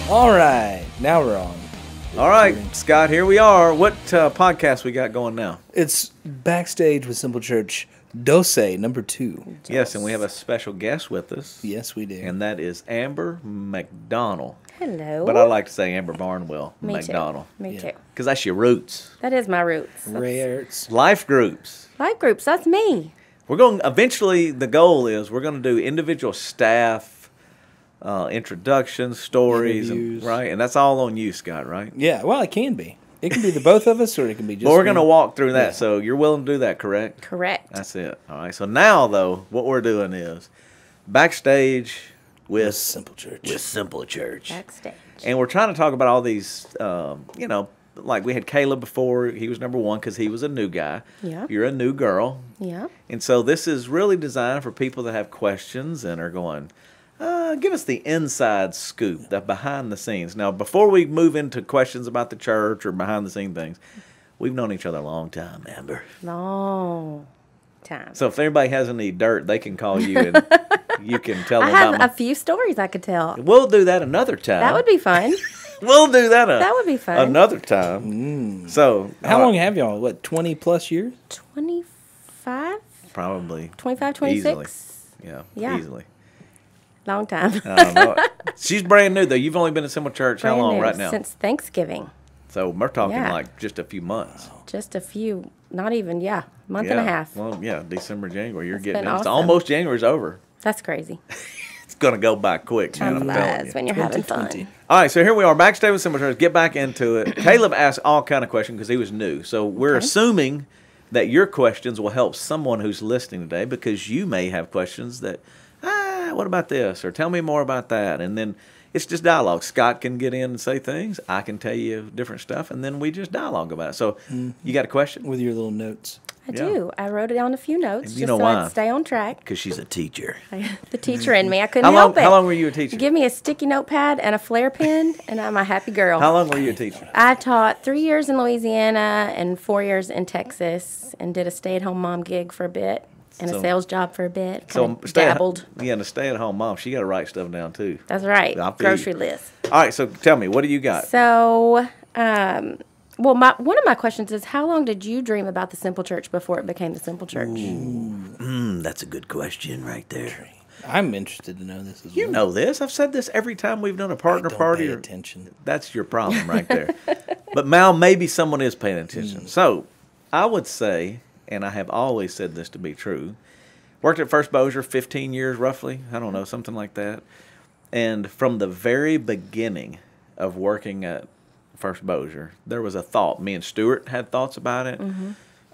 All right, now we're on. All right, Scott, here we are. What podcast we got going now? It's Backstage with Simple Church, Dose, number 2. Yes, and we have a special guest with us. Yes, we do. And that is Amber McDonald. Hello. But I like to say Amber Barnwell Me McDonald. Too. Me too. Because that's your roots. That is my roots. Ray Ertz. Life groups. Life groups, that's me. We're going, eventually, the goal is we're going to do individual staff, introductions, stories, and, right? And that's all on you, Scott, right? Yeah, well, it can be. It can be the both of us, or it can be just. But we're going to me. walk through that, so you're willing to do that, correct? Correct. That's it. All right. So now, though, what we're doing is Backstage with Simple Church. With Simple Church. Backstage. And we're trying to talk about all these, like we had Caleb before. He was number 1 because he was a new guy. Yeah. You're a new girl. Yeah. And so this is really designed for people that have questions and are going, give us the inside scoop, the behind the scenes. Now, before we move into questions about the church or behind the scene things, we've known each other a long time, Amber. Long time. So if anybody has any dirt, they can call you and you can tell them I have about a few stories I could tell. We'll do that another time. That would be fun. We'll do that. That would be fun. Another time. So How long have y'all? What, 20 plus years? 25? Probably 25, 26? Easily. Yeah. Easily. Long time. I don't know. She's brand new though. You've only been at Simple Church how Brand long new, right now? Since Thanksgiving. So we're talking Yeah. like just a few months. Just a few, not even, month and a half. Well, yeah, December, January. You're It's getting been it. It's awesome. almost January's over. That's crazy. It's gonna go by quick, man. Time I'm telling flies you. when you're having 2020. fun. All right, so here we are, Backstage with Simple Church. Get back into it. Caleb asked all kind of questions because he was new. So we're assuming that your questions will help someone who's listening today because you may have questions that, what about this? Or tell me more about that. And then it's just dialogue. Scott can get in and say things. I can tell you different stuff. And then we just dialogue about it. So you got a question? With your little notes. I do. I wrote it down a few notes You just know so why? I'd stay on track. Because she's a teacher. The teacher in me. I couldn't help it. How long were you a teacher? Give me a sticky notepad and a flare pen, and I'm a happy girl. How long were you a teacher? I taught 3 years in Louisiana and 4 years in Texas, and did a stay-at-home mom gig for a bit and So- a sales job for a bit. So Kinda dabbled. And a stay-at-home mom, she got to write stuff down too. That's right. I feel Grocery you. list. All right, so tell me, what do you got? So, one of my questions is, how long did you dream about the Simple Church before it became the Simple Church? That's a good question right there. I'm interested to know this as You well. know this. I've said this every time we've done a partner Don't party. pay or- attention. That's your problem right there. But Mal, maybe someone is paying attention. So I would say, and I have always said this to be true, worked at First Bossier 15 years roughly. I don't know, something like that. And from the very beginning of working at First Bossier, there was a thought. Me and Stuart had thoughts about it.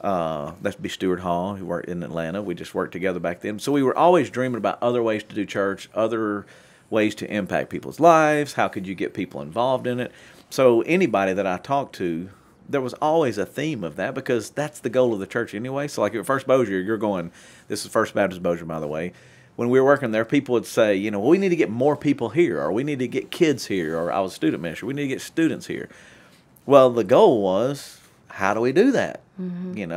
That'd be Stuart Hall, who worked in Atlanta. We just worked together back then. So we were always dreaming about other ways to do church, other ways to impact people's lives. How could you get people involved in it? So anybody that I talked to, there was always a theme of that because that's the goal of the church anyway. So like at First Bossier, you're going, this is First Baptist Bossier, by the way. When we were working there, people would say, well, we need to get more people here, or we need to get kids here, or I was a student minister, we need to get students here. Well, the goal was, how do we do that?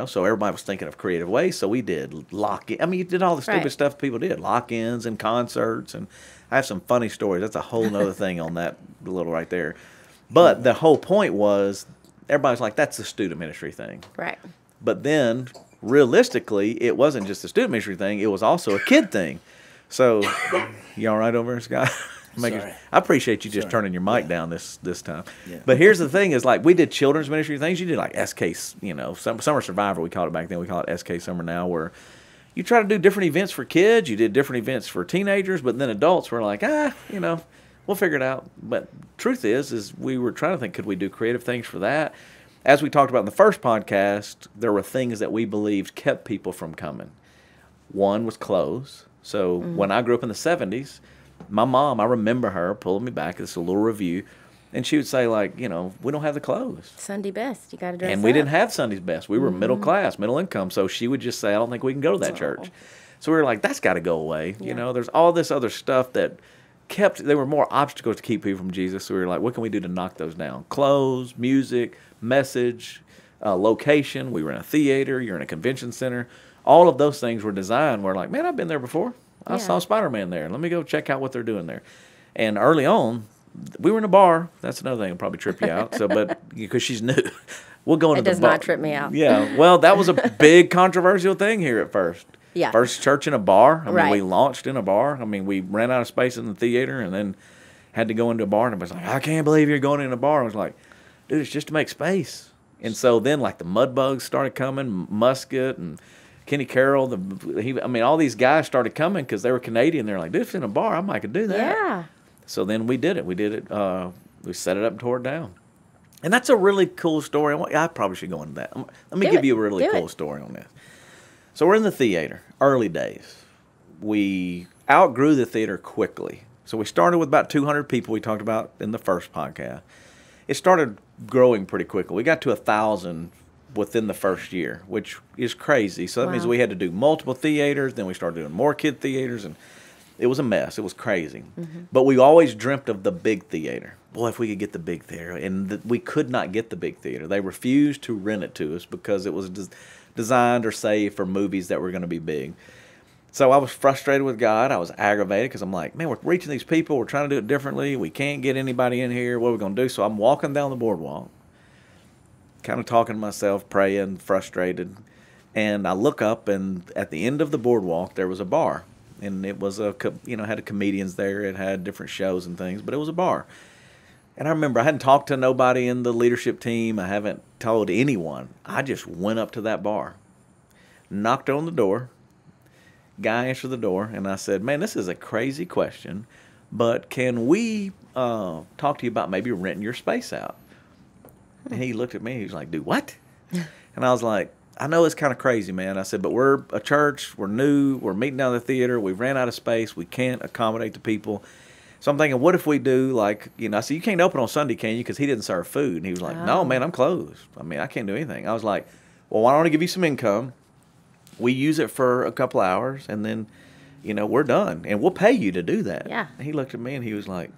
So everybody was thinking of creative ways. So we did lock-in. I mean, you did all the stupid Right. stuff people did, lock-ins and concerts. And I have some funny stories. That's a whole nother thing on that little right there. But the whole point was, everybody's like, that's the student ministry thing. Right. But then, realistically, it wasn't just a student ministry thing. It was also a kid thing. So, you all right over there, Scott? Sorry. I appreciate you just turning your mic down this time. Yeah. But here's the thing: is like we did children's ministry things. You did like SK, Summer Survivor. We called it back then. We call it SK Summer now, where you try to do different events for kids. You did different events for teenagers, but then adults were like, we'll figure it out. But truth is we were trying to think, could we do creative things for that? As we talked about in the first podcast, there were things that we believed kept people from coming. One was clothes. So when I grew up in the 70s, my mom, I remember her pulling me back. It's a little review. And she would say, like, we don't have the clothes. Sunday best. You got to dress And up. we didn't have Sunday's best. We were middle class, middle income. So she would just say, I don't think we can go to that church. So we were like, that's got to go away. Yeah. There's all this other stuff that there were more obstacles to keep people from Jesus. So we were like, what can we do to knock those down? Clothes, music, message, location. We were in a theater. You're in a convention center. All of those things were designed. We're like, man, I've been there before. I saw Spider-Man there. Let me go check out what they're doing there. And early on, we were in a bar. That's another thing that'll probably trip you out. So, but because she's new, we'll go into It the does bar. not trip me out. Yeah, well, that was a big controversial thing here at first. Yeah. First church in a bar. I mean, Right. we launched in a bar. I mean, we ran out of space in the theater and then had to go into a bar. And it was like, I can't believe you're going in a bar. I was like, dude, it's just to make space. And so then, like, the mud bugs started coming, Musket and Kenny Carroll. All these guys started coming because they were Canadian. They're like, dude, if it's in a bar, I could do that. Yeah. So then we did it. We set it up and tore it down. And that's a really cool story. I probably should go into that. Let me give you a really cool story on this. So we're in the theater, early days. We outgrew the theater quickly. So we started with about 200 people we talked about in the first podcast. It started growing pretty quickly. We got to 1,000 within the first year, which is crazy. So that means we had to do multiple theaters. Then we started doing more kid theaters, and it was a mess. It was crazy. Mm-hmm. But we always dreamt of the big theater. Boy, if we could get the big theater. And we could not get the big theater. They refused to rent it to us because it was designed or saved for movies that were going to be big. So I was frustrated with God. I was aggravated because I'm like, man, we're reaching these people. We're trying to do it differently. We can't get anybody in here. What are we going to do? So I'm walking down the boardwalk, kind of talking to myself, praying, frustrated. And I look up, and at the end of the boardwalk, there was a bar. And it was had comedians there. It had different shows and things, but it was a bar. And I remember I hadn't talked to nobody in the leadership team. I haven't told anyone. I just went up to that bar, knocked on the door. Guy answered the door, and I said, man, this is a crazy question, but can we talk to you about maybe renting your space out? And he looked at me. He was like, do what? And I was like, I know it's kind of crazy, man. I said, but we're a church. We're new. We're meeting down the theater. We ran out of space. We can't accommodate the people. So I'm thinking, what if we do, I said, you can't open on Sunday, can you? Because he didn't serve food. And he was like, no, man, I'm closed. I can't do anything. I was like, well, why don't I give you some income? We use it for a couple hours, and then, we're done. And we'll pay you to do that. Yeah. And he looked at me, and he was like,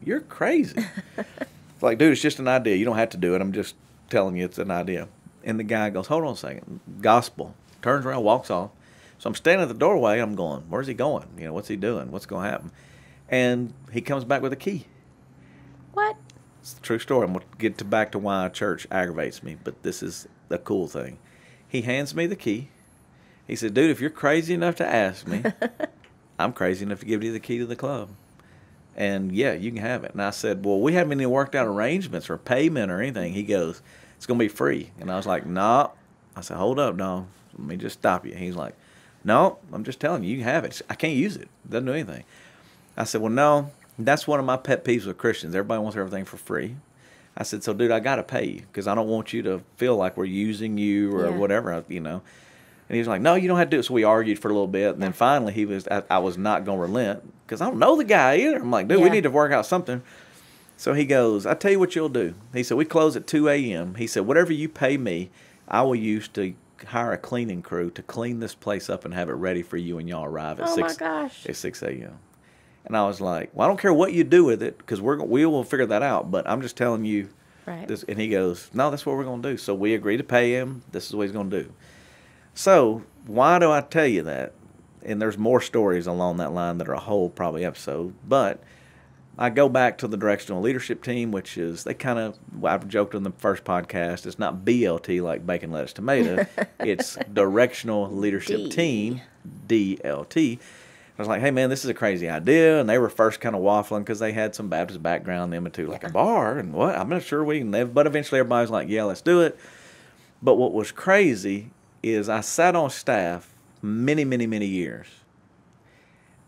you're crazy. It's like, dude, it's just an idea. You don't have to do it. I'm just telling you it's an idea. And the guy goes, hold on a second. Gospel. Turns around, walks off. So I'm standing at the doorway. I'm going, where's he going? What's he doing? What's going to happen? And he comes back with a key. What? It's the true story. I'm going to get back to why church aggravates me, but this is the cool thing. He hands me the key. He said, dude, if you're crazy enough to ask me, I'm crazy enough to give you the key to the club. And, yeah, you can have it. And I said, well, we haven't any worked out arrangements or payment or anything. He goes, it's going to be free. And I was like, no. I said, hold up, no. Let me just stop you. He's like, no, I'm just telling you, you can have it. I can't use it. It doesn't do anything. I said, well, no, that's one of my pet peeves with Christians. Everybody wants everything for free. I said, so, dude, I got to pay you because I don't want you to feel like we're using you or whatever, And he was like, no, you don't have to do it. So we argued for a little bit. And then finally I was not going to relent because I don't know the guy either. I'm like, dude, we need to work out something. So he goes, I tell you what you'll do. He said, we close at 2 a.m. He said, whatever you pay me, I will use to hire a cleaning crew to clean this place up and have it ready for you when y'all arrive at 6 a.m. And I was like, well, I don't care what you do with it because we will figure that out. But I'm just telling you. Right. This. And he goes, no, that's what we're going to do. So we agree to pay him. This is what he's going to do. So why do I tell you that? And there's more stories along that line that are a whole probably episode. But I go back to the directional leadership team, which is I've joked on the first podcast, it's not BLT like bacon, lettuce, tomato. It's directional leadership team, DLT. I was like, hey, man, this is a crazy idea. And they were first kind of waffling because they had some Baptist background in them too, like a bar and what? I'm not sure we can live. But eventually everybody was like, yeah, let's do it. But what was crazy is I sat on staff many, many, many years.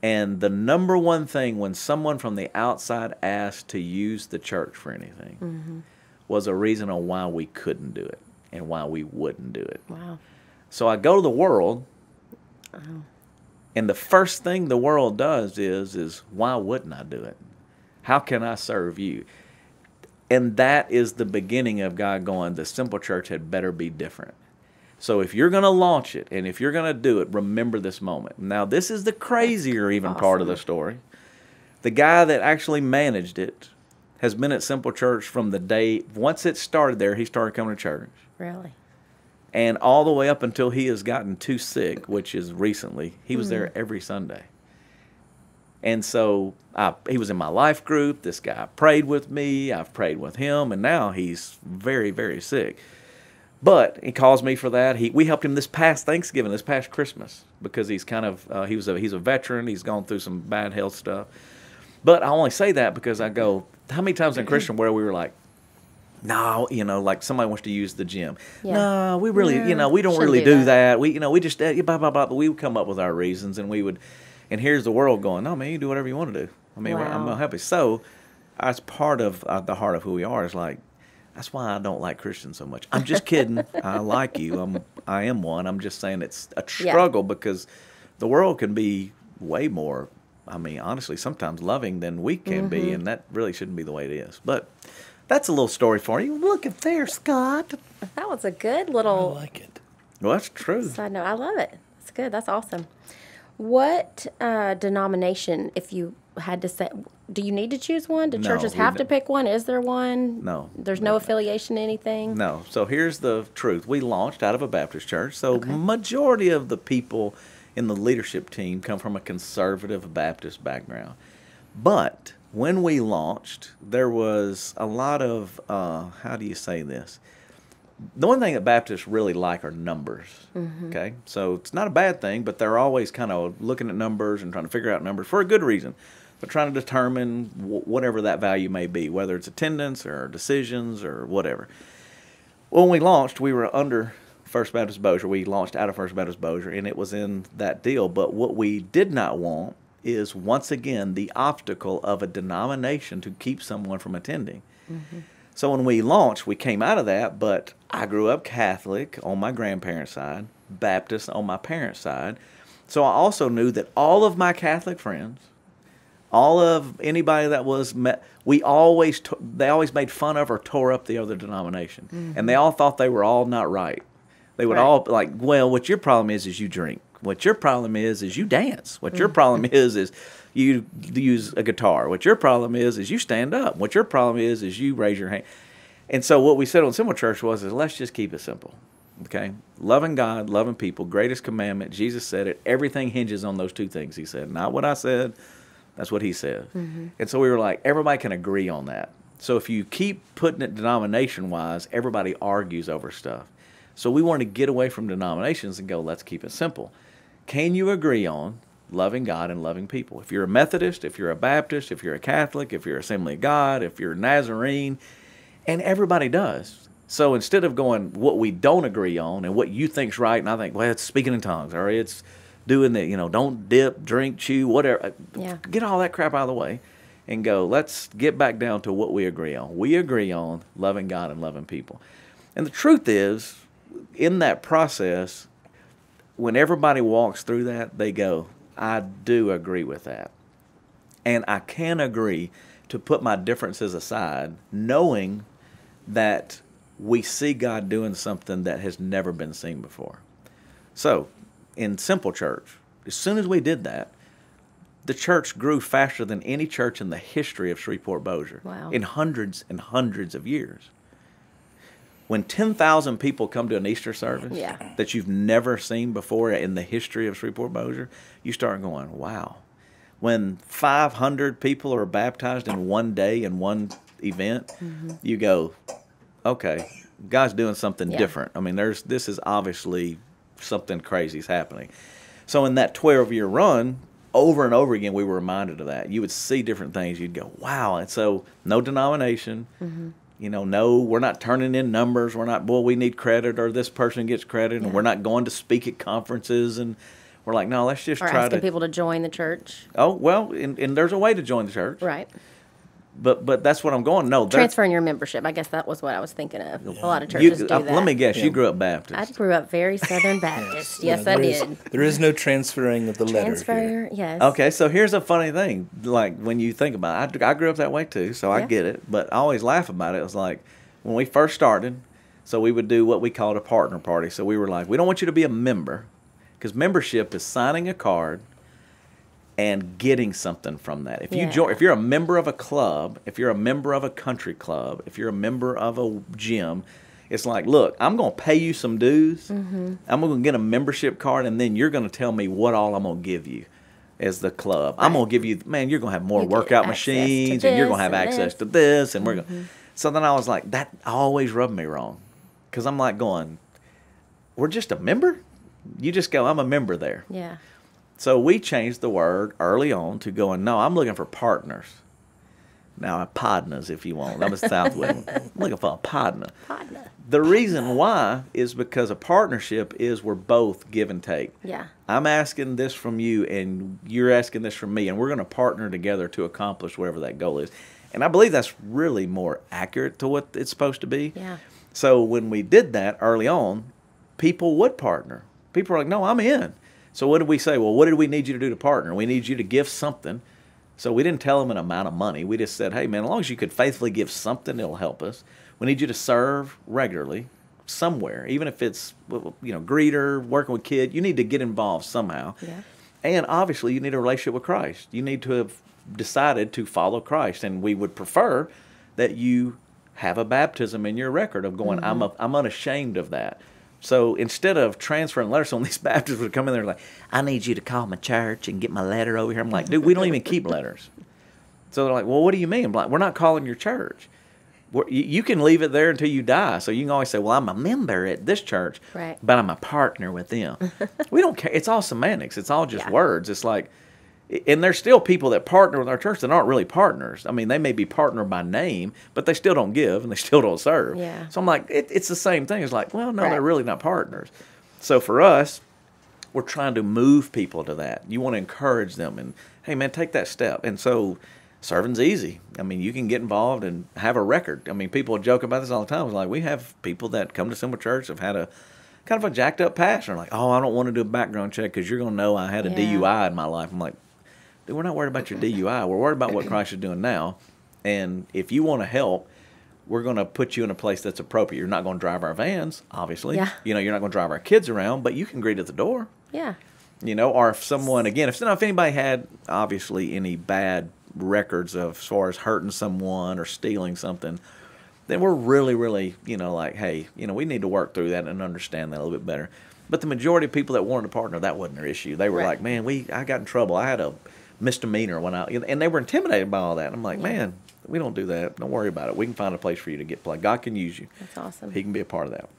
And the number one thing when someone from the outside asked to use the church for anything was a reason on why we couldn't do it and why we wouldn't do it. Wow. So I go to the world, and the first thing the world does is why wouldn't I do it? How can I serve you? And that is the beginning of God going, the simple church had better be different. So if you're going to launch it and if you're going to do it, remember this moment. Now, this is the crazier even part of the story. The guy that actually managed it has been at Simple Church from the day, once it started there, he started coming to church. Really? And all the way up until he has gotten too sick, which is recently, he was there every Sunday. And so he was in my life group. This guy prayed with me. I've prayed with him, and now he's very, very sick. But he calls me for that. We helped him this past Thanksgiving, this past Christmas, because he's kind of he's a veteran. He's gone through some bad health stuff. But I only say that because I go, how many times in Christian where we were like, no, like somebody wants to use the gym. Yeah. No, we really, we don't Shouldn't really do do that. that. We just, blah, blah, blah. But we would come up with our reasons, and we would, and here's the world going, no, man, you do whatever you want to do. I mean, I'm Wow. happy. So that's part of the heart of who we are is like, that's why I don't like Christians so much. I'm just kidding. I like you. I am one. I'm just saying it's a struggle because the world can be way more, I mean, honestly, sometimes loving than we can be, and that really shouldn't be the way it is. But that's a little story for you. Look at there, Scott. That was a good I little like it. Well, that's true. side note. I love it. That's good. That's awesome. What denomination, if you had to say, do you need to choose one? Do No, churches we have to don't. pick one? Is there one? No. There's no affiliation to anything? No. So here's the truth. We launched out of a Baptist church. So majority of the people in the leadership team come from a conservative Baptist background. But when we launched, there was a lot of, how do you say this? The one thing that Baptists really like are numbers. Okay? So it's not a bad thing, but they're always kind of looking at numbers and trying to figure out numbers for a good reason. But trying to determine whatever that value may be, whether it's attendance or decisions or whatever. When we launched, we were under First Baptist Bossier. We launched out of First Baptist Bossier, and it was in that deal. But what we did not want is, once again, the obstacle of a denomination to keep someone from attending. So when we launched, we came out of that, but I grew up Catholic on my grandparents' side, Baptist on my parents' side. So I also knew that all of my Catholic friends, all of anybody that was met, they always made fun of or tore up the other denomination. And they all thought they were all not right. They would Right. all like, well, what your problem is you drink. What your problem is you dance. What your problem is you use a guitar. What your problem is you stand up. What your problem is you raise your hand. And so what we said on Simple Church was let's just keep it simple. Okay? Loving God, loving people, greatest commandment. Jesus said it. Everything hinges on those two things, he said. Not what I said. That's what he said. And so we were like, everybody can agree on that. So if you keep putting it denomination-wise, everybody argues over stuff. So we wanted to get away from denominations and go, let's keep it simple. Can you agree on loving God and loving people? If you're a Methodist, if you're a Baptist, if you're a Catholic, if you're Assembly of God, if you're a Nazarene, and everybody does. So instead of going what we don't agree on and what you think's right, and I think, well, it's speaking in tongues, or it's doing the, don't dip, drink, chew, whatever. Yeah. Get all that crap out of the way and go, let's get back down to what we agree on. We agree on loving God and loving people. And the truth is, in that process, when everybody walks through that, they go, I do agree with that. And I can agree to put my differences aside, knowing that we see God doing something that has never been seen before. So, in Simple Church, as soon as we did that, the church grew faster than any church in the history of Shreveport-Bossier. Wow. In hundreds and hundreds of years. When 10,000 people come to an Easter service Yeah. that you've never seen before in the history of Shreveport-Bossier, you start going, wow. When 500 people are baptized in one day in one event, you go, okay, God's doing something different. I mean, this is obviously something crazy is happening. So in that 12-year run, over and over again, we were reminded of that. You would see different things. You'd go, wow. And so no denomination. No, we're not turning in numbers. We're not, we need credit, or this person gets credit, and we're not going to speak at conferences. And we're like, no, let's just Or try asking to. people to join the church. Oh, well, and there's a way to join the church. Right. But that's what I'm going. No, Transferring your membership. I guess that was what I was thinking of. A lot of you, churches do that. let me guess, Yeah. you grew up Baptist. I grew up very Southern Baptist. Yes, I there is- did. There is no transferring of the letter here. Transfer, yes. Okay, so here's a funny thing. Like, when you think about it, I grew up that way too, so I Yeah. get it. But I always laugh about it. It was like, when we first started, so we would do what we called a partner party. So we were like, we don't want you to be a member, because membership is signing a card and getting something from that. If you Yeah. join, if you're a member of a club, if you're a member of a country club, if you're a member of a gym, it's like, look, I'm going to pay you some dues. I'm going to get a membership card, and then you're going to tell me what all I'm going to give you. as the club. I'm going to give you, man, you're going to have more You get workout access to machines, and you're going to this have and access this. to this. And we're going. So then I was like, that always rubbed me wrong. Because I'm like going, we're just a member? You just go, I'm a member there. Yeah. So we changed the word early on to going, no, I'm looking for partners. Now, partners, if you want. That was Southwood. I'm looking for a partner. Partner. The reason why is because a partnership is we're both give and take. Yeah. I'm asking this from you, and you're asking this from me, and we're going to partner together to accomplish whatever that goal is. And I believe that's really more accurate to what it's supposed to be. Yeah. So when we did that early on, people would partner. People were like, no, I'm in. So what did we say? Well, what did we need you to do to partner? We need you to give something. So we didn't tell them an amount of money. We just said, hey, man, as long as you could faithfully give something, it'll help us. We need you to serve regularly somewhere, even if it's, greeter, working with kids. You need to get involved somehow. Yeah. And obviously, you need a relationship with Christ. You need to have decided to follow Christ. And we would prefer that you have a baptism in your record of going, I'm unashamed of that. So instead of transferring letters, some of these Baptists would come in there like, I need you to call my church and get my letter over here. I'm like, dude, we don't even keep letters. So they're like, well, what do you mean? I'm like, we're not calling your church. You can leave it there until you die. So you can always say, well, I'm a member at this church, Right. but I'm a partner with them. We don't care. It's all semantics. It's all just words. It's like, and there's still people that partner with our church that aren't really partners. I mean, they may be partner by name, but they still don't give and they still don't serve. Yeah. So I'm like, it's the same thing. It's like, well, no, Right. they're really not partners. So for us, we're trying to move people to that. You want to encourage them and, hey, man, take that step. And so serving's easy. I mean, you can get involved and have a record. I mean, people joke about this all the time. It's like we have people that come to Simple Church have had a kind of a jacked up past. They're like, oh, I don't want to do a background check because you're going to know I had a DUI in my life. I'm like, dude, we're not worried about your DUI. We're worried about what Christ is doing now. And if you want to help, we're going to put you in a place that's appropriate. You're not going to drive our vans, obviously. Yeah. You're not going to drive our kids around, but you can greet at the door. Yeah. Or if someone, again, if anybody had, obviously, any bad records of as far as hurting someone or stealing something, then we're really, really, like, hey, we need to work through that and understand that a little bit better. But the majority of people that wanted to partner, that wasn't their issue. They were Right. like, man, I got in trouble. I had a misdemeanor when and they were intimidated by all that. I'm like, man, we don't do that. Don't worry about it. We can find a place for you to get played. God can use you. That's awesome. He can be a part of that.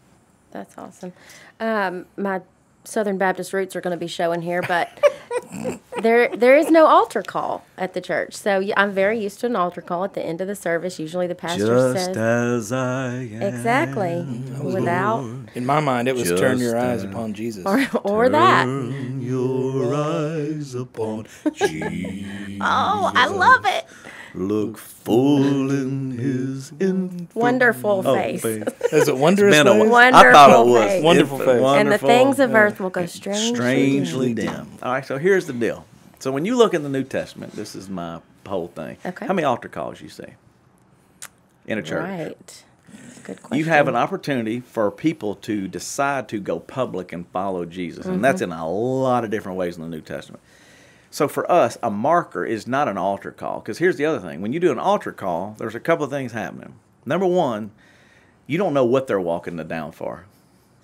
That's awesome. My Southern Baptist roots are going to be showing here, but there is no altar call at the church. So I'm very used to an altar call at the end of the service. Usually the pastor says, as I am. exactly, without In my mind, it was Just turn your eyes upon Jesus. or that. Turn your eyes upon Jesus. Oh, I love it. Look full in his Wonderful face. Is it wondrous Been a ways? while. I thought it Wonderful was face. Wonderful face. And the Wonderful. things of earth will go Strangely dim. All right, so here's the deal. So when you look in the New Testament, this is my whole thing. Okay. How many altar calls you see in a church? Right. That's a good question. You have an opportunity for people to decide to go public and follow Jesus. And that's in a lot of different ways in the New Testament. So for us, a marker is not an altar call. Because here's the other thing. When you do an altar call, there's a couple of things happening. Number one, you don't know what they're walking down for.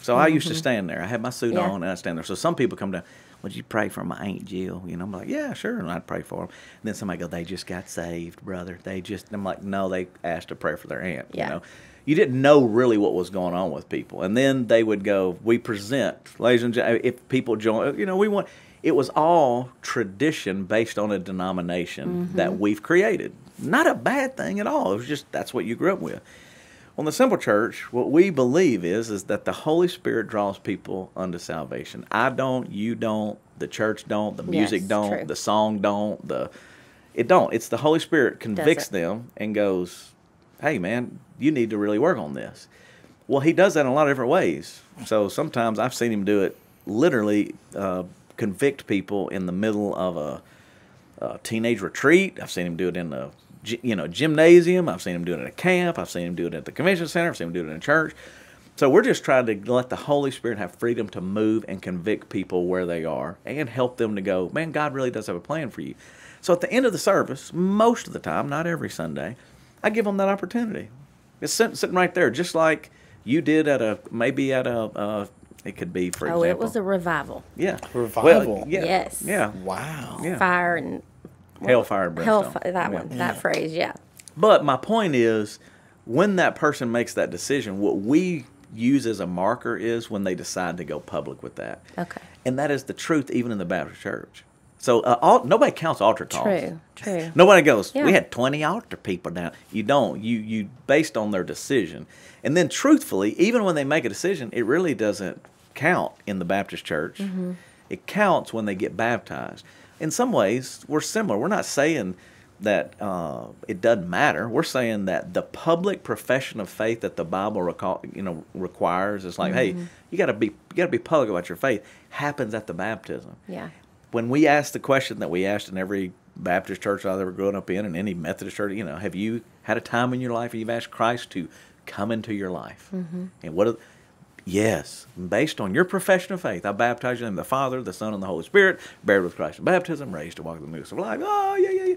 So I used to stand there. I had my suit Yeah. on and I stand there. So some people come down, would you pray for my Aunt Jill? I'm like, yeah, sure. And I'd pray for them. And then somebody go, they just got saved, brother. I'm like, no, they asked to pray for their aunt. Yeah. You didn't know really what was going on with people. And then they would go, we present, ladies and gentlemen, if people join, we want, it was all tradition based on a denomination that we've created. Not a bad thing at all. It was just, that's what you grew up with. On the Simple Church, what we believe is that the Holy Spirit draws people unto salvation. I don't, you don't, the church don't, the music Yes, don't, true. the song don't, it don't. It's the Holy Spirit convicts it. them and goes, hey man, you need to really work on this. Well, he does that in a lot of different ways. So sometimes I've seen him do it literally convict people in the middle of a teenage retreat. I've seen him do it in the gymnasium. I've seen him do it at a camp. I've seen him do it at the convention center. I've seen him do it in a church. So we're just trying to let the Holy Spirit have freedom to move and convict people where they are and help them to go, man, God really does have a plan for you. So at the end of the service, most of the time, not every Sunday, I give them that opportunity. It's sitting right there, just like you did at a It could be, for Oh, example. it was a revival. Yeah. Revival. Well, yeah. Yes. Yeah. Wow. Yeah. Fire and Hellfire and brimstone. that one, that phrase, yeah. But my point is, when that person makes that decision, what we use as a marker is when they decide to go public with that. Okay. And that is the truth, even in the Baptist church. So nobody counts altar calls. True. Nobody goes, Yeah. we had 20 altar people down. You don't. You based on their decision. And then truthfully, even when they make a decision, it really doesn't count in the Baptist church. Mm-hmm. It counts when they get baptized. In some ways, we're similar. We're not saying that it doesn't matter. We're saying that the public profession of faith that the Bible requires is like, hey, you got to be public about your faith, happens at the baptism. Yeah. When we ask the question that we asked in every Baptist church I've ever grown up in, and any Methodist church, have you had a time in your life where you've asked Christ to come into your life? Mm-hmm. And yes, based on your profession of faith, I baptize you in the Father, the Son, and the Holy Spirit, buried with Christ in baptism, raised to walk in the newness of life. Oh, yeah.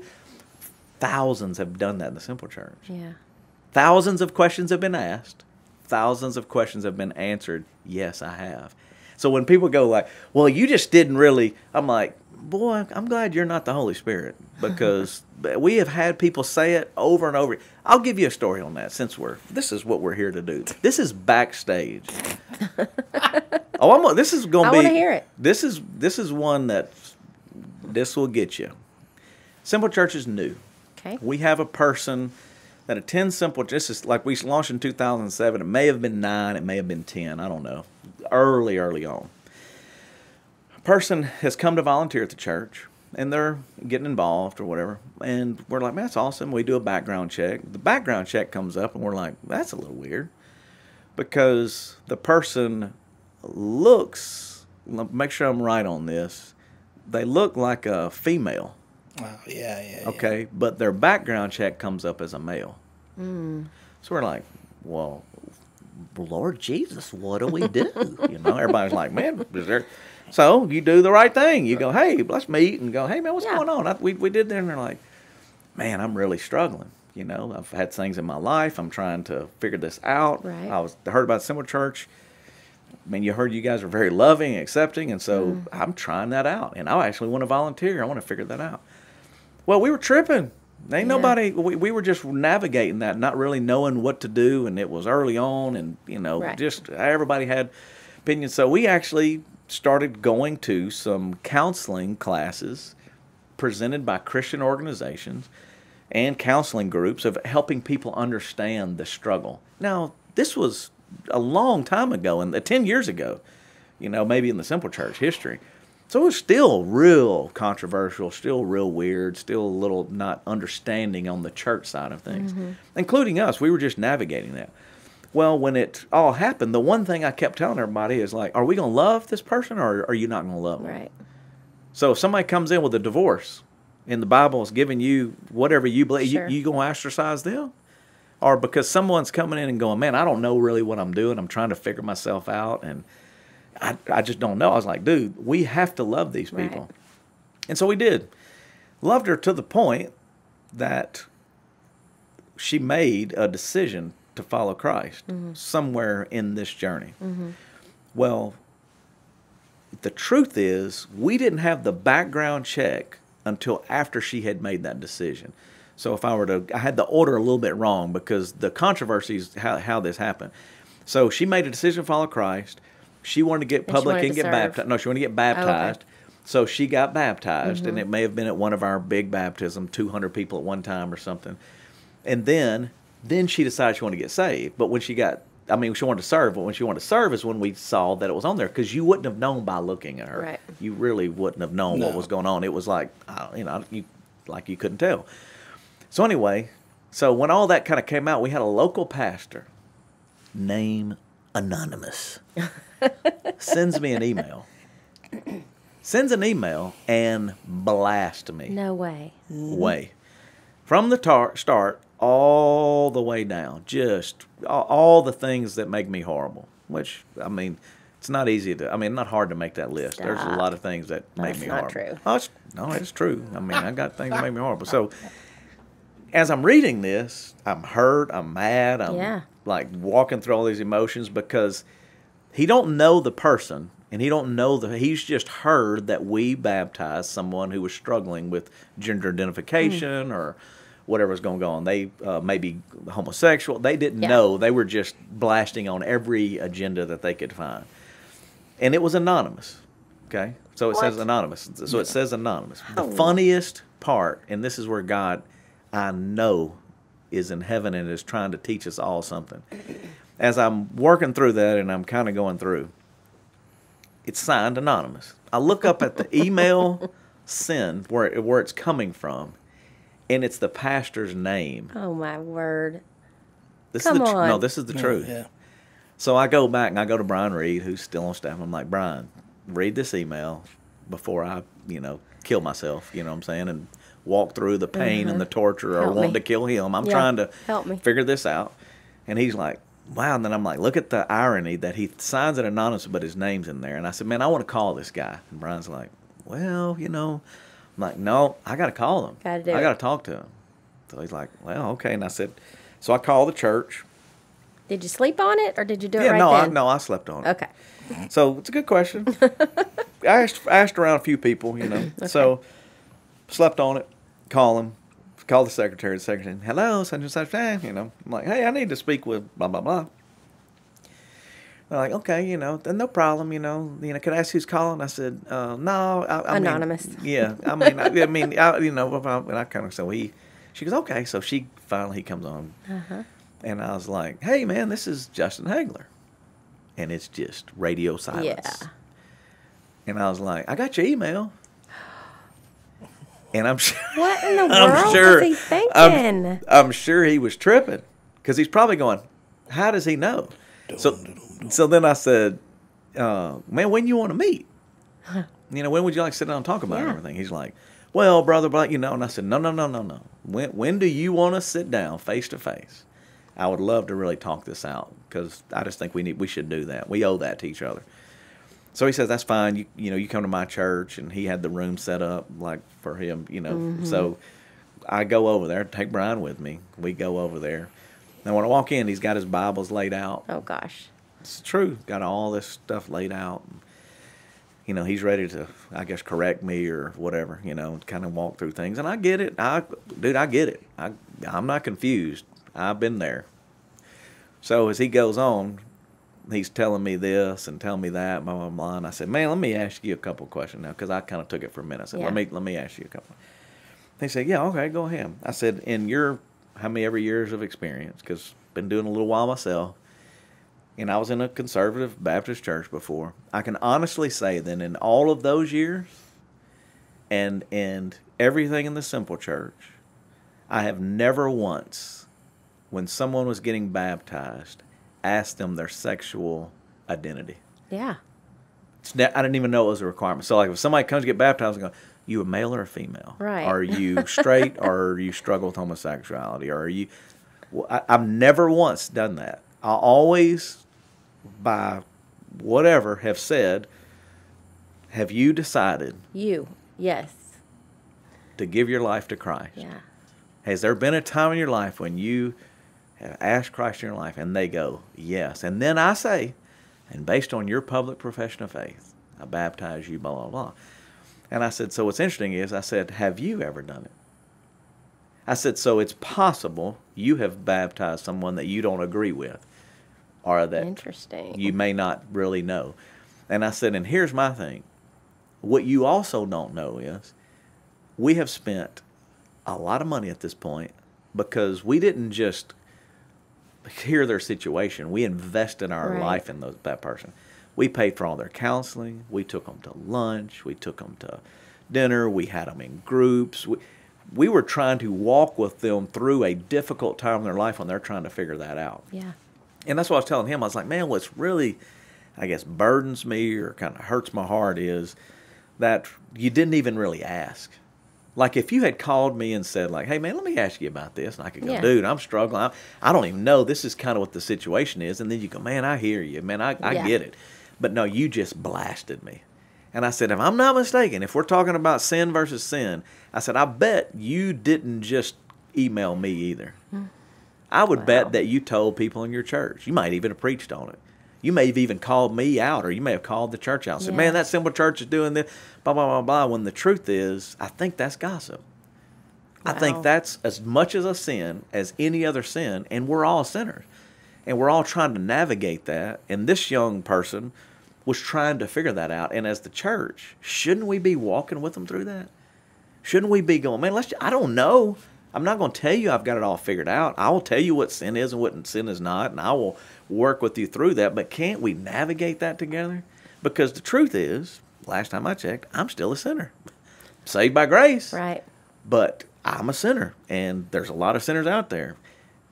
Thousands have done that in the simple church. Yeah. Thousands of questions have been asked. Thousands of questions have been answered. Yes, I have. So when people go like, well, you just didn't really, I'm like, boy, I'm glad you're not the Holy Spirit, because we have had people say it over and over. I'll give you a story on that, since this is what we're here to do. This is Backstage. This is going to be. I want to hear it. This is one that this will get you. Simple Church is new. Okay. We have a person that attends Simple. This is like we launched in 2007. It may have been 9. It may have been 10. I don't know. Early on. A person has come to volunteer at the church, and they're getting involved or whatever. And we're like, man, that's awesome. We do a background check. The background check comes up, and we're like, that's a little weird. Because the person looks, make sure I'm right on this, they look like a female. Wow. Yeah. Okay, but their background check comes up as a male. So we're like, well, Lord Jesus, what do we do? Everybody's like, man, is there? So you do the right thing. You go, hey, let's meet, and go, hey, man, what's going on? We did that, and they're like, man, I'm really struggling. I've had things in my life. I'm trying to figure this out. Right. I heard about Simple Church. I mean, you heard you guys are very loving and accepting, and so I'm trying that out. And I actually want to volunteer. I want to figure that out. Well, we were tripping. Ain't nobody. We were just navigating that, not really knowing what to do, and it was early on, and just everybody had opinions. So we actually started going to some counseling classes presented by Christian organizations and counseling groups of helping people understand the struggle. Now, this was a long time ago, and 10 years ago, maybe in the Simple Church history. So it was still real controversial, still real weird, still a little not understanding on the church side of things, including us. We were just navigating that. Well, when it all happened, the one thing I kept telling everybody is like, are we going to love this person, or are you not going to love them? Right. So if somebody comes in with a divorce and the Bible is giving you whatever you believe, Sure. you going to ostracize them? Or because someone's coming in and going, man, I don't know really what I'm doing. I'm trying to figure myself out, and I just don't know. I was like, dude, we have to love these people. Right. And so we did. Loved her to the point that she made a decision to follow Christ somewhere in this journey. Well, the truth is, we didn't have the background check until after she had made that decision. So if I had the order a little bit wrong, because the controversy is how this happened. So she made a decision to follow Christ. She wanted to get public and get baptized. No, she wanted to get baptized. Okay. So she got baptized, and it may have been at one of our big baptisms, 200 people at one time or something. And then she decided she wanted to get saved. But when she wanted to serve. But when she wanted to serve is when we saw that it was on there, because you wouldn't have known by looking at her. Right. You really wouldn't have known what was going on. It was like, you couldn't tell. So anyway, when all that kind of came out, we had a local pastor, name anonymous, sends me an email. Sends an email and blasts me. No way. Way. From the start all the way down. Just all the things that make me horrible. Which, it's not easy to, not hard to make that list. Stop. There's a lot of things that make That's me not horrible. true. It's true. I got things that make me horrible. So, as I'm reading this, I'm hurt, I'm mad, I'm like walking through all these emotions, because he don't know the person, and he don't know he's just heard that we baptized someone who was struggling with gender identification or whatever was going to go on. They may be homosexual. They didn't know. They were just blasting on every agenda that they could find. And it was anonymous, okay? So it says anonymous. So it says anonymous. The funniest part, and this is where God, I know, is in heaven and is trying to teach us all something. As I'm working through that and I'm kind of going through, it's signed anonymous. I look up at the email send where it's coming from, and it's the pastor's name. Oh, my word. This Come is on. No, this is the truth. Yeah. So I go back and I go to Brian Reed, who's still on staff. I'm like, Brian, read this email before I, kill myself, you know what I'm saying, and walk through the pain and the torture or wanting to kill him. I'm trying to figure this out. And he's like, wow. And then I'm like, look at the irony that he signs it anonymous, but his name's in there. And I said, man, I want to call this guy. And Brian's like, well, I'm like, no, I got to call him. I got to talk to him. So he's like, well, okay. And I said, so I called the church. Did you sleep on it, or did you do it right then? No, I slept on it. Okay. So it's a good question. I asked around a few people, Okay. So slept on it, call the secretary. The secretary, hello, such and such, I'm like, hey, I need to speak with blah, blah, blah. They're like, okay, then no problem, can I ask who's calling? I said, no. I Anonymous. And I kind of said, she goes, okay. So he comes on. Uh-huh. And I was like, hey, man, this is Justin Hagler. And it's just radio silence. Yeah. And I was like, I got your email. And I'm sure. What in the world was he thinking? I'm sure he was tripping. Because he's probably going, how does he know? So then I said, man, when you want to meet? When would you like to sit down and talk about everything? He's like, well, brother, and I said, no. When do you want to sit down face to face? I would love to really talk this out because I just think we should do that. We owe that to each other. So he says, that's fine. You come to my church, and he had the room set up like for him, Mm-hmm. So I go over there, take Brian with me. We go over there. And when I walk in, he's got his Bibles laid out. Oh, gosh. It's true. Got all this stuff laid out. He's ready to, I guess, correct me or whatever, kind of walk through things. And I get it. I get it. I'm not confused. I've been there. So as he goes on, he's telling me this and telling me that, blah, blah, blah. And I said, man, let me ask you a couple questions now, because I kind of took it for a minute. I said, let me ask you a couple. He said, yeah, okay, go ahead. I said, in your how many ever years of experience, because I've been doing a little while myself, and I was in a conservative Baptist church before, I can honestly say that in all of those years and everything in the Simple Church, I have never once, when someone was getting baptized, asked them their sexual identity. Yeah. I didn't even know it was a requirement. So, like, if somebody comes to get baptized, I go, you a male or a female? Right. Are you straight, or are you struggle with homosexuality? Or are you... Well, I've never once done that. I always, by whatever, have said, have you decided... Yes. ...to give your life to Christ? Yeah. Has there been a time in your life when you have asked Christ in your life, and they go, yes. And then I say, and based on your public profession of faith, I baptize you, blah, blah, blah. And I said, so what's interesting is, I said, have you ever done it? I said, so it's possible you have baptized someone that you don't agree with, or that Interesting. you may not really know. And I said, and here's my thing. What you also don't know is, we have spent a lot of money at this point because we didn't just hear their situation. We invested our life in that person. We paid for all their counseling. We took them to lunch. We took them to dinner. We had them in groups. We were trying to walk with them through a difficult time in their life when they're trying to figure that out. Yeah. And that's what I was telling him. I was like, man, what's really, I guess, burdens me or kind of hurts my heart is that you didn't even really ask. Like, if you had called me and said, like, hey, man, let me ask you about this. And I could go, dude, I'm struggling. I don't even know. This is kind of what the situation is. And then you go, man, I hear you. Man, I get it. But no, you just blasted me. And I said, if I'm not mistaken, if we're talking about sin versus sin, I said, I bet you didn't just email me either. I would bet that you told people in your church. You might even have preached on it. You may have even called me out, or you may have called the church out and said, Yeah. man, that Simple Church is doing this, blah, blah, blah, blah. When the truth is, I think that's gossip. I think Wow. that's as much as a sin as any other sin, and we're all sinners. And we're all trying to navigate that. And this young person was trying to figure that out. And as the church, shouldn't we be walking with them through that? Shouldn't we be going, man, I don't know. I'm not going to tell you I've got it all figured out. I will tell you what sin is and what sin is not, and I will work with you through that. But can't we navigate that together? Because the truth is, last time I checked, I'm still a sinner. Saved by grace. Right. But I'm a sinner, and there's a lot of sinners out there.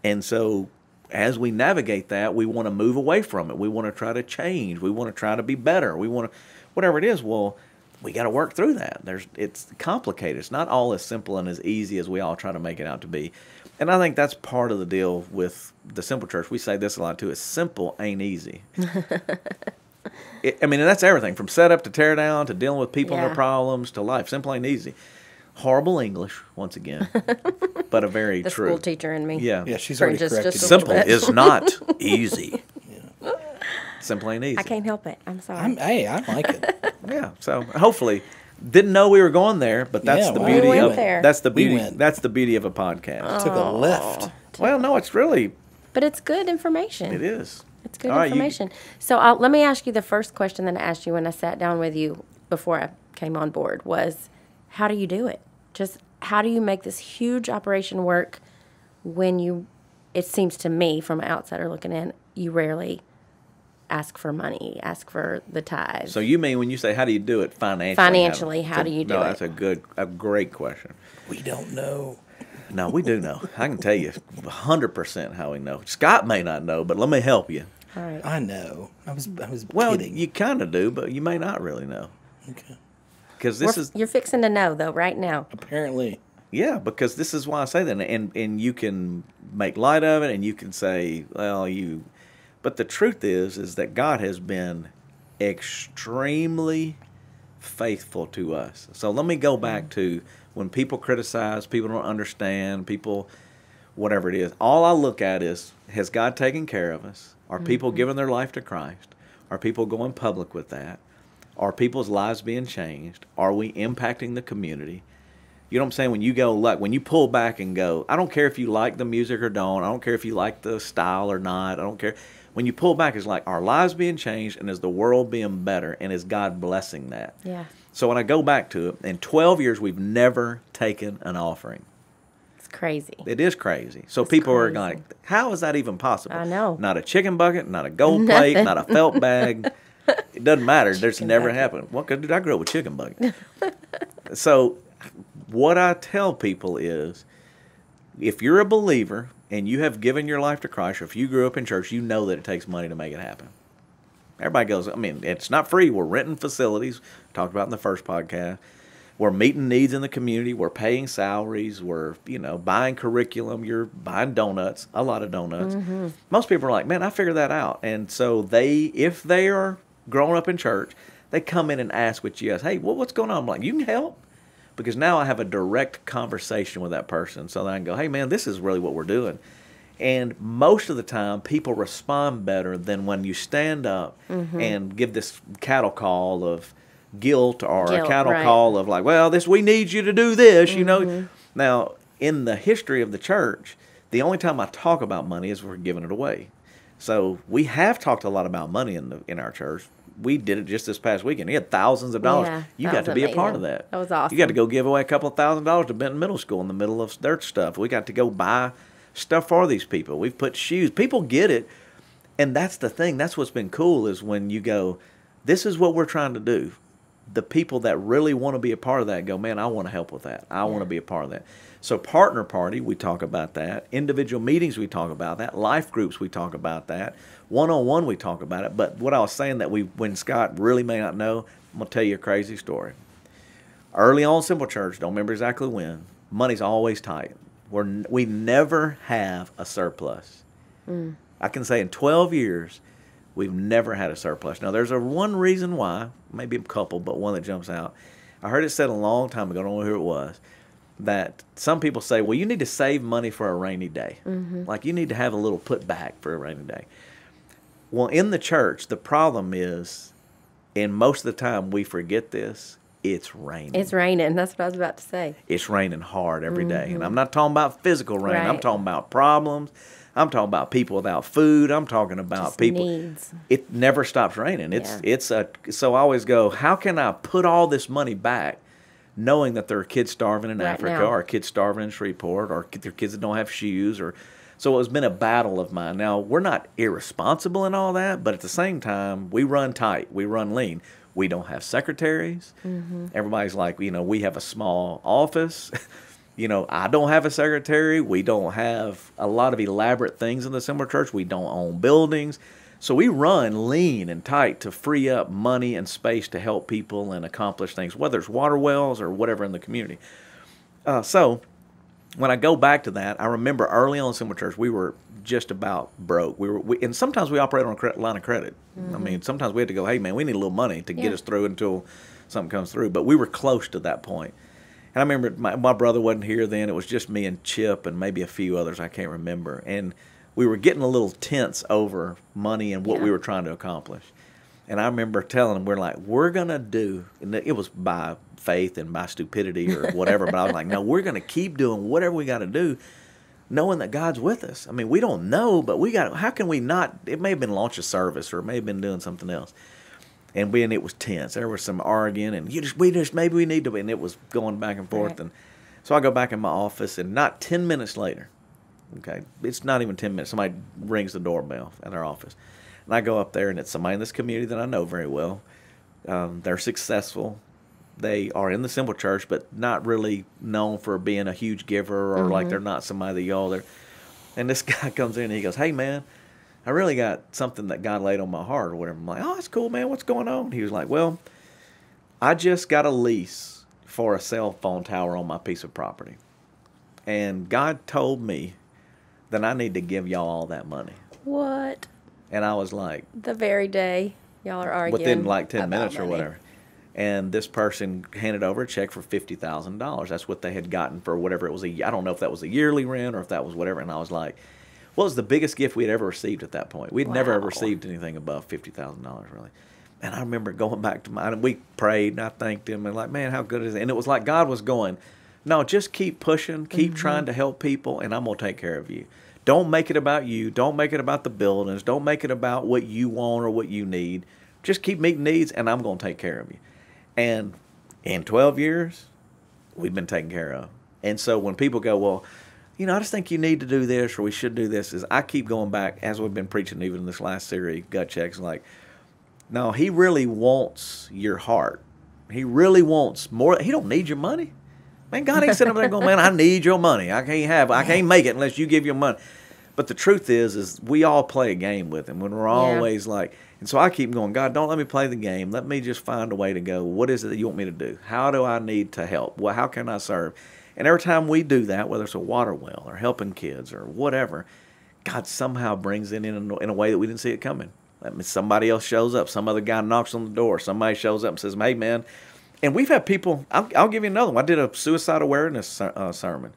And so as we navigate that, we want to move away from it. We want to try to change. We want to try to be better. We want to, whatever it is, well, we got to work through that. It's complicated. It's not all as simple and as easy as we all try to make it out to be. And I think that's part of the deal with the Simple Church. We say this a lot too. It's simple ain't easy. And that's everything from setup to tear down to dealing with people and Yeah. their problems to life. Simple ain't easy. Horrible English, once again, but a very The true. school teacher in me. Yeah. Yeah, she's already Cringes corrected. just a me. little Simple bit. is not easy. Simple ain't easy. I can't help it. I'm sorry. Hey, I like it. Yeah. So hopefully, didn't know we were going there, but that's Yeah, the wow. beauty We went of there. that's the We beauty went. that's the beauty of a podcast. Took a left. Well, no, it's really But it's good information. it is. It's good All right, you- information. So let me ask you the first question that I asked you when I sat down with you before I came on board was, how do you do it? Just how do you make this huge operation work when you, it seems to me from an outsider looking in, you rarely ask for money, ask for the tithes. So you mean when you say how do you do it financially? Financially, how do you do no, it? that's a great question. We don't know. No, we do know. I can tell you 100% how we know. Scott may not know, but let me help you. All right. I know. I was Well, kidding. you kind of do, but you may not really know. Okay. Because this is You're fixing to know, though, right now. Apparently. Yeah, because this is why I say that, and you can make light of it, and you can say, well, but the truth is that God has been extremely faithful to us. So let me go back to when people criticize, people don't understand, people, whatever it is. All I look at is, has God taken care of us? Are people giving their life to Christ? Are people going public with that? Are people's lives being changed? Are we impacting the community? You know what I'm saying? When you go, like, when you pull back and go, I don't care if you like the music or don't. I don't care if you like the style or not. I don't care. When you pull back, it's like, our lives being changed, and is the world being better, and is God blessing that? Yeah. So when I go back to it, in 12 years, we've never taken an offering. It's crazy. It is crazy. So It's people are crazy. like, how is that even possible? I know. Not a chicken bucket, not a gold plate, not a felt bag. It doesn't matter. There's never bucket. happened. Well, 'cause, dude, I grew up with chicken bucket. So what I tell people is, if you're a believer and you have given your life to Christ, or if you grew up in church, you know that it takes money to make it happen. Everybody goes, I mean, it's not free. We're renting facilities, talked about in the first podcast. We're meeting needs in the community. We're paying salaries. We're, buying curriculum. You're buying donuts, a lot of donuts. Mm-hmm. Most people are like, man, I figured that out. And so if they are growing up in church, they come in and ask what you ask. Hey, what's going on? I'm like, you can help. Because now I have a direct conversation with that person. So then I can go, hey, man, this is really what we're doing. And most of the time, people respond better than when you stand up and give this cattle call of guilt, or a Guilt, cattle right. call of like, well, we need you to do this, Now, in the history of the church, the only time I talk about money is we're giving it away. So we have talked a lot about money in our church. We did it just this past weekend. We had thousands of dollars. Yeah, You that got was to be a part of amazing. that. That was awesome. You got to go give away a couple of $1,000s to Benton Middle School in the middle of their stuff. We got to go buy stuff for these people. We've put shoes. People get it. And that's the thing. That's what's been cool is when you go, this is what we're trying to do. The people that really want to be a part of that go, man, I want to help with that. I want to be a part of that. So partner party, we talk about that. Individual meetings, we talk about that. Life groups, we talk about that. One-on-one, we talk about it. But what I was saying that when Scott really may not know, I'm going to tell you a crazy story. Early on Simple Church, don't remember exactly when, money's always tight. We never have a surplus. I can say in 12 years, we've never had a surplus. Now, there's one reason why, maybe a couple, but one that jumps out. I heard it said a long time ago, I don't know who it was, that some people say, well, you need to save money for a rainy day. Like you need to have a little put back for a rainy day. Well, in the church, the problem is, and most of the time we forget this, it's raining. It's raining. That's what I was about to say. It's raining hard every day. And I'm not talking about physical rain. I'm Right. talking about problems. I'm talking about people without food. I'm talking about Just people. needs. It never stops raining. So I always go, how can I put all this money back knowing that there are kids starving in Right Africa now. or kids starving in Shreveport or there are kids that don't have shoes or so it's been a battle of mine. Now, we're not irresponsible in all that, but at the same time, we run tight. We run lean. We don't have secretaries. Everybody's like, we have a small office. I don't have a secretary. We don't have a lot of elaborate things in the Assembly Church. We don't own buildings. So we run lean and tight to free up money and space to help people and accomplish things, whether it's water wells or whatever in the community. So when I go back to that, I remember early on in Assembly Church, we were just about broke. And sometimes we operate on a line of credit. I mean, sometimes we had to go, hey, man, we need a little money to get us through until something comes through. But we were close to that point. And I remember my brother wasn't here then. It was just me and Chip and maybe a few others. I can't remember. And we were getting a little tense over money and what we were trying to accomplish. And I remember telling him, we're going to do, and it was by faith and by stupidity or whatever, but I was like, no, we're going to keep doing whatever we got to do, knowing that God's with us. I mean, we don't know, but how can we not, it may have been launch a service or it may have been doing something else. And it was tense. There was some arguing, and maybe we need to, and it was going back and forth. Right. And so I go back in my office, and not 10 minutes later, okay, it's not even 10 minutes, somebody rings the doorbell at our office. And I go up there, and it's somebody in this community that I know very well. They're successful. They are in the Simple Church, but not really known for being a huge giver or like they're not somebody that y'all there. And this guy comes in, and he goes, hey, man, I really got something that God laid on my heart or whatever. I'm like, oh, that's cool, man. What's going on? He was like, well, I just got a lease for a cell phone tower on my piece of property. And God told me that I need to give y'all all that money. What? And I was like, The very day y'all are arguing. within like 10 about minutes or money. whatever. And this person handed over a check for $50,000. That's what they had gotten for whatever it was. I don't know if that was a yearly rent or if that was whatever. And I was like, well, it was the biggest gift we had ever received at that point. We'd never ever Wow. received anything above $50,000 really. And I remember going back to mine, and we prayed, and I thanked him, and like, man, how good is it? And it was like God was going, no, just keep pushing, keep trying to help people, and I'm going to take care of you. Don't make it about you. Don't make it about the buildings. Don't make it about what you want or what you need. Just keep meeting needs, and I'm going to take care of you. And in 12 years, we've been taken care of. And so when people go, well, I just think you need to do this or we should do this, is I keep going back, as we've been preaching even in this last series, gut checks, like, no, he really wants your heart. He really wants more. He don't need your money. Man, God ain't sitting over there going, man, I need your money. I can't make it unless you give your money. But the truth is we all play a game with him when we're always like, and so I keep going, God, don't let me play the game. Let me just find a way to go, what is it that you want me to do? How do I need to help? Well, how can I serve? And every time we do that, whether it's a water well or helping kids or whatever, God somehow brings it in a way that we didn't see it coming. That means somebody else shows up. Some other guy knocks on the door. Somebody shows up and says, hey, man. And we've had people, I'll give you another one. I did a suicide awareness sermon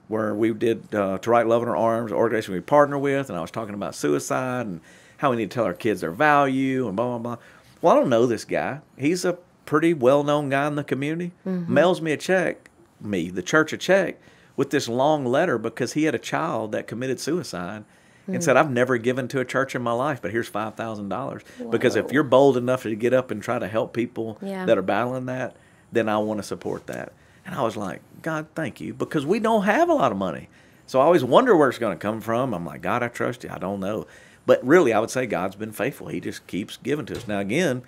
where we did To Write Love in Our Arms, an organization we partner with, and I was talking about suicide and how we need to tell our kids their value and blah, blah, blah. Well, I don't know this guy. He's a pretty well-known guy in the community. Mails me a check, the church a check, with this long letter because he had a child that committed suicide and said, I've never given to a church in my life, but here's $5,000. Because if you're bold enough to get up and try to help people that are battling that, then I want to support that. And I was like, God, thank you, because we don't have a lot of money. So I always wonder where it's going to come from. I'm like, God, I trust you. I don't know. But really, I would say God's been faithful. He just keeps giving to us. Now, again,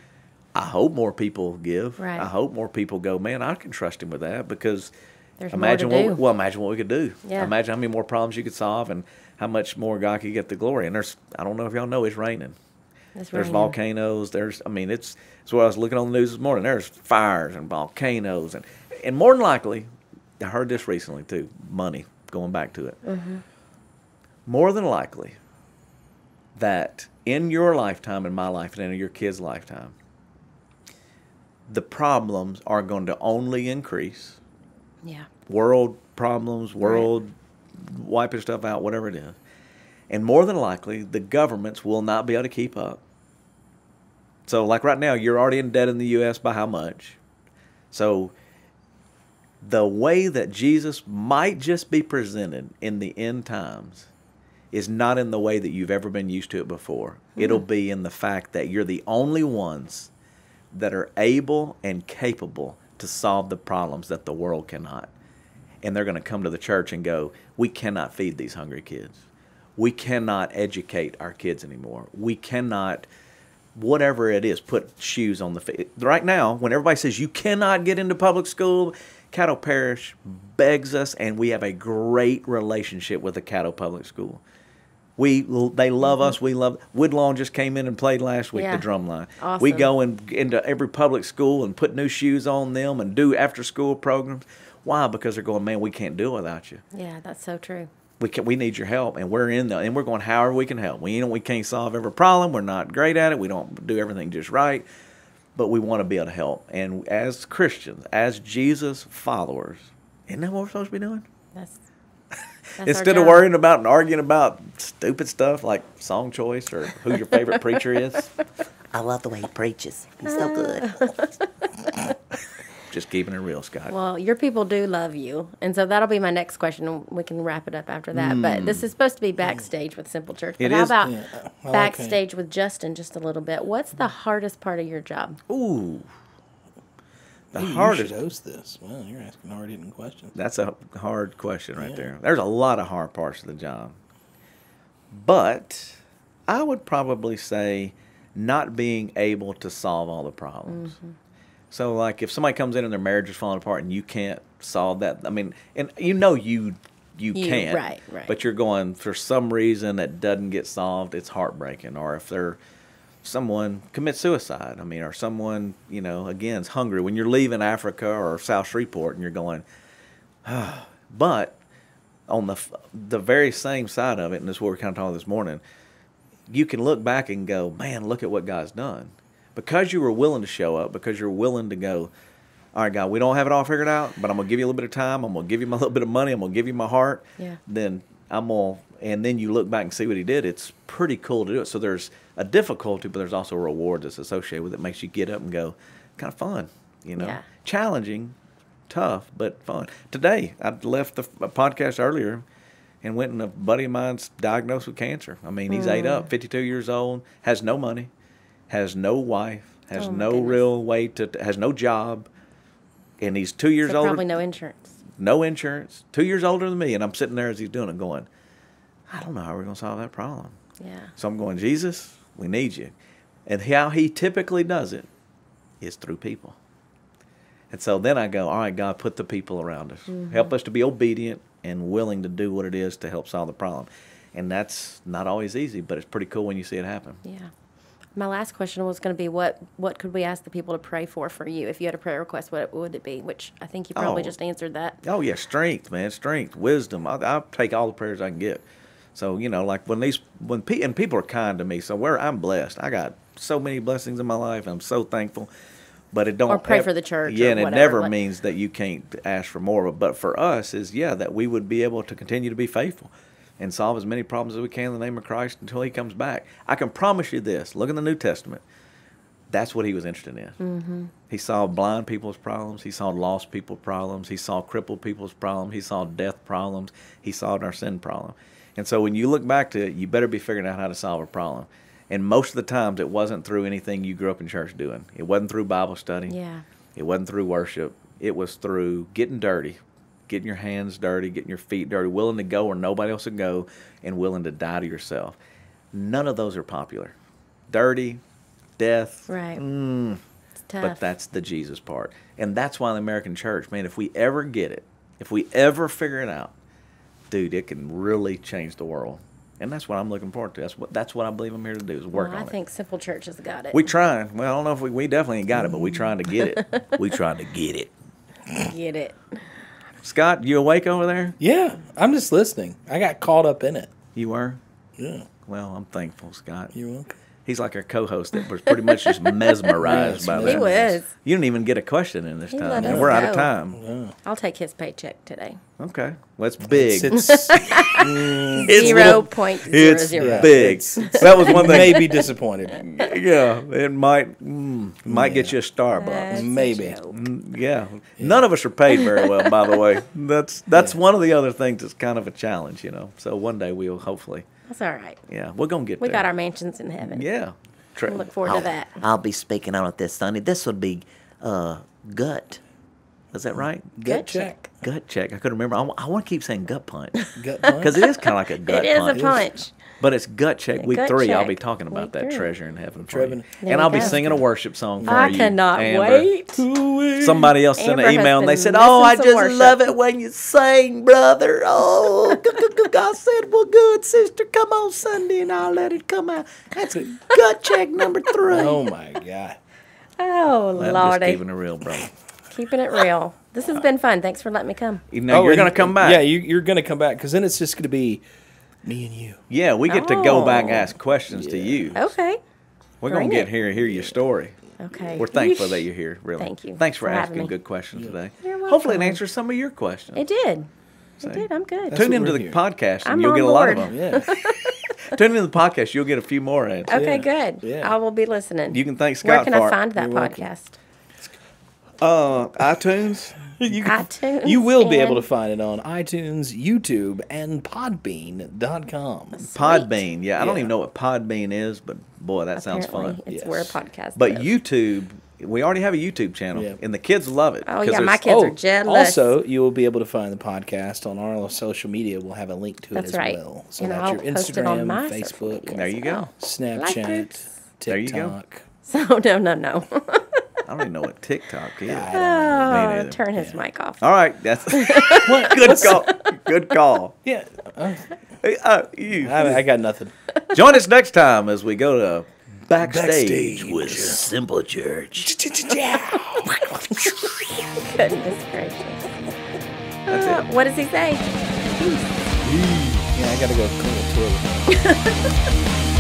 I hope more people give. Right. I hope more people go, man, I can trust him with that, because There's imagine more to do. imagine what we could do. Yeah. Imagine how many more problems you could solve and how much more God could get the glory. And I don't know if y'all know, it's raining. There's volcanoes. It's what I was looking on the news this morning. There's fires and volcanoes. And more than likely, I heard this recently too, money, going back to it. More than likely that in your lifetime, in my life, and in your kids' lifetime, the problems are going to only increase. Yeah. World problems, wiping stuff out, whatever it is. And more than likely, the governments will not be able to keep up. So, like right now, you're already in debt in the U.S. by how much? So, the way that Jesus might just be presented in the end times is not in the way that you've ever been used to it before. It'll be in the fact that you're the only ones that are able and capable to solve the problems that the world cannot. And they're going to come to the church and go, we cannot feed these hungry kids. We cannot educate our kids anymore. We cannot, whatever it is, put shoes on the feet. Right now, when everybody says you cannot get into public school, Caddo Parish begs us, and we have a great relationship with the Caddo Public School. They love us. We love. Woodlawn just came in and played last week, the drum line. Awesome. We go into every public school and put new shoes on them and do after-school programs. Why? Because they're going, man, we can't do it without you. Yeah, that's so true. We need your help, and we're in there, and we're going, however we can help. We can't solve every problem. We're not great at it. We don't do everything just right, but we want to be able to help. And as Christians, as Jesus followers, isn't that what we're supposed to be doing? That's Instead of worrying about and arguing about stupid stuff like song choice or who your favorite preacher is. I love the way he preaches. He's so good. Just keeping it real, Scott. Well, your people do love you. And so that'll be my next question. We can wrap it up after that. But this is supposed to be Backstage with Simple Church. But It how is. about Yeah, Backstage with Justin just a little bit? What's the hardest part of your job? Ooh. The Maybe hardest. you should host this. Well, you're asking hard-hitting questions. That's a hard question right there. There's a lot of hard parts of the job. But I would probably say not being able to solve all the problems. So, like, if somebody comes in and their marriage is falling apart and you can't solve that, I mean, and you can't. Right. But you're going, for some reason that doesn't get solved, it's heartbreaking. Or if someone commits suicide, I mean, or someone, again, is hungry. When you're leaving Africa or South Shreveport and you're going, but on the very same side of it, and this is what we're kind of talking this morning, you can look back and go, man, look at what God's done. Because you were willing to show up, because you're willing to go, all right, God, we don't have it all figured out, but I'm going to give you a little bit of time. I'm going to give you a little bit of money. I'm going to give you my heart. Yeah. And then you look back and see what he did. It's pretty cool to do it. So there's a difficulty, but there's also a reward that's associated with it. Makes you get up and go, kind of fun, Yeah. Challenging, tough, but fun. Today, I left the podcast earlier and went, and a buddy of mine's diagnosed with cancer. I mean, he's ate up, 52 years old, has no money, has no wife, has Oh, my no goodness. real way has no job, and he's 2 years So older. probably no insurance. No insurance, 2 years older than me, and I'm sitting there as he's doing it going, I don't know how we're going to solve that problem. Yeah. So I'm going, Jesus, we need you. And how he typically does it is through people. And so then I go, all right, God, put the people around us. Help us to be obedient and willing to do what it is to help solve the problem. And that's not always easy, but it's pretty cool when you see it happen. Yeah. My last question was going to be what could we ask the people to pray for you? If you had a prayer request, what would it be? Which I think you probably Oh. just answered that. Oh, yeah, strength, man, strength, wisdom. I'll take all the prayers I can get. So, like when people are kind to me, so I'm blessed. I got so many blessings in my life. I'm so thankful. But it don't. Or pray for the church Yeah, or and it whatever, never like- means that you can't ask for more. But for us is, that we would be able to continue to be faithful and solve as many problems as we can in the name of Christ until he comes back. I can promise you this. Look in the New Testament. That's what he was interested in. Mm-hmm. He saw blind people's problems. He saw lost people's problems. He saw crippled people's problems. He saw death problems. He saw our sin problem. And so when you look back to it, you better be figuring out how to solve a problem. And most of the times it wasn't through anything you grew up in church doing. It wasn't through Bible study. Yeah. It wasn't through worship. It was through getting dirty, getting your hands dirty, getting your feet dirty, willing to go where nobody else would go, and willing to die to yourself. None of those are popular. Dirty, death. Right. It's tough. But that's the Jesus part. And that's why the American church, man, if we ever get it, if we ever figure it out, dude, it can really change the world. And that's what I'm looking forward to. That's what I believe I'm here to do, is work Well, on I think Simple Church has got it. it. We trying. Well, I don't know if we definitely ain't got it, but we trying to get it. We trying to get it. get it. Scott, you awake over there? Yeah, I'm just listening. I got caught up in it. You were? Yeah, Well, I'm thankful, Scott. you're welcome. He's like our co-host that was pretty much just mesmerized by He that. was. You didn't even get a question in this He time. let And us we're out of go. time. I'll take his paycheck today. Okay. Well, it's big. It's 0.00. It's big. That was one thing. Maybe disappointed. Yeah, it might get you a Starbucks. That's a Maybe. joke. Yeah. None of us are paid very well, by the way. That's one of the other things that's kind of a challenge, So one day we'll hopefully, That's all right. we're gonna get We there. got our mansions in heaven. Yeah. We'll look forward to that. I'll be speaking on it this Sunday. This would be gut. Is that right? Gut check. Gut check. I couldn't remember. I want to keep saying gut punch Gut punch. because it is kind of like a gut It is punch. a punch. But it's gut check. Week Gut 3, I'll check. be talking about Week that 3. treasure in heaven. For Trevin. you. There And you I'll be go. singing a worship song for I you. cannot Amber. wait. Somebody else sent Amber an has email and they been said, "Oh, I missing some just worship." love it when you sing, brother. Oh, God said, well, good, sister. Come on Sunday and I'll let it come out." That's gut check number 3. Oh my God. Oh, I'm just Lordy. keeping it real, brother. Keeping it real. This has been fun. Thanks for letting me come. Now you're and- going to come back. Yeah, you're going to come back because then it's just going to be me and you. Yeah, we get to go back and Oh. ask questions to you. Okay. We're going to bring get it. here and hear your story. Okay. We're thankful that you're here, really. Thank you Thanks for for having asking me. good questions today. You're Hopefully it welcome. answers some of your questions. It did. See? It did. I'm good. That's Tune what into we're the here. podcast and I'm you'll on get a lot of board. them. Yeah. Tune into the podcast, you'll get a few more answers. Okay, Yeah. good. Yeah. I will be listening. You can thank Where Scott can for I find that You're welcome. podcast? iTunes. iTunes. You will be able to and- find it on iTunes, YouTube, and Podbean.com. Podbean. Yeah, I don't Yeah. even know what Podbean is, but boy, that sounds Apparently, fun. It's Yes. where a podcast But lives. YouTube, we already have a YouTube channel, Yeah. and the kids love it. Oh, 'cause yeah, there's- my kids are jealous. Also, you will be able to find the podcast on our social media. We'll have a link to That's it as right. well. So And that's I'll your post it on Instagram, my social Facebook, media There as you go. well. Snapchat, Like groups. There you go. TikTok. So, no. I don't even know what TikTok is. Me Oh, neither. turn his mic off. All right, that's good call. Good call. Yeah, Hey, you. I got nothing. Join us next time as we go to Backstage, Backstage. with Simple Church. Goodness gracious. That's it. What does he say? Yeah, I got to go clean the toilet.